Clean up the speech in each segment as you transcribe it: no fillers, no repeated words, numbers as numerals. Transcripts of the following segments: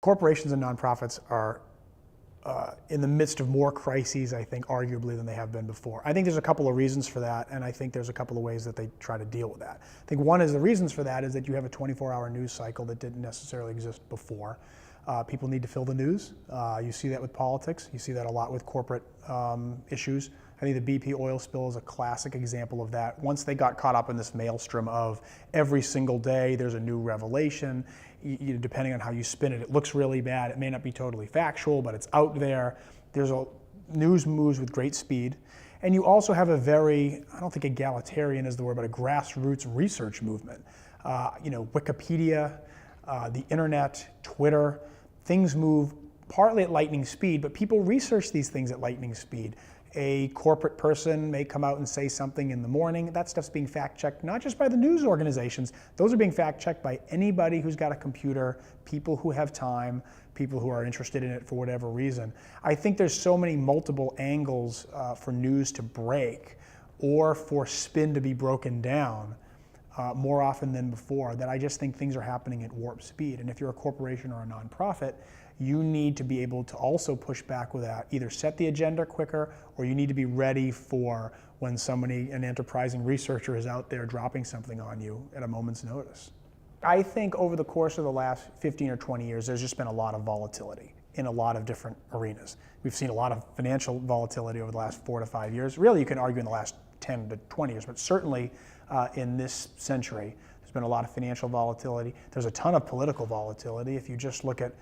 corporations and nonprofits are in the midst of more crises, I think, arguably, than they have been before. I think there's a couple of reasons for that, and I think there's a couple of ways that they try to deal with that. I think one is the reasons for that is that you have a 24-hour news cycle that didn't necessarily exist before. People need to fill the news. You see that with politics. You see that a lot with corporate issues. I think the BP oil spill is a classic example of that. Once they got caught up in this maelstrom of every single day there's a new revelation, depending on how you spin it, it looks really bad. It may not be totally factual, but it's out there. News moves with great speed. And you also have a very, I don't think egalitarian is the word, but a grassroots research movement. Wikipedia, the internet, Twitter, things move partly at lightning speed, but people research these things at lightning speed. A corporate person may come out and say something in the morning. That stuff's being fact-checked, not just by the news organizations. Those are being fact-checked by anybody who's got a computer, people who have time, people who are interested in it for whatever reason. I think there's so many multiple angles for news to break or for spin to be broken down more often than before, that I just think things are happening at warp speed. And if you're a corporation or a nonprofit, you need to be able to also push back with that, either set the agenda quicker, or you need to be ready for when an enterprising researcher is out there dropping something on you at a moment's notice. I think over the course of the last 15 or 20 years, there's just been a lot of volatility in a lot of different arenas. We've seen a lot of financial volatility over the last 4 to 5 years. Really, you can argue in the last 10 to 20 years, but certainly in this century, there's been a lot of financial volatility. There's a ton of political volatility. If you just look at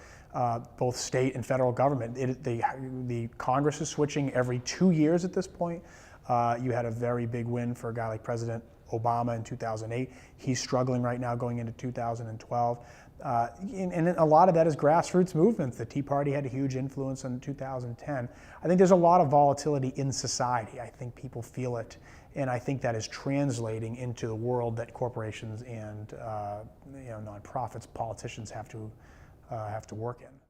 both state and federal government, the Congress is switching every 2 years at this point. You had a very big win for a guy like President Obama in 2008. He's struggling right now going into 2012. And a lot of that is grassroots movements. The Tea Party had a huge influence in 2010. I think there's a lot of volatility in society. I think people feel it, and I think that is translating into the world that corporations and nonprofits, politicians have to work in.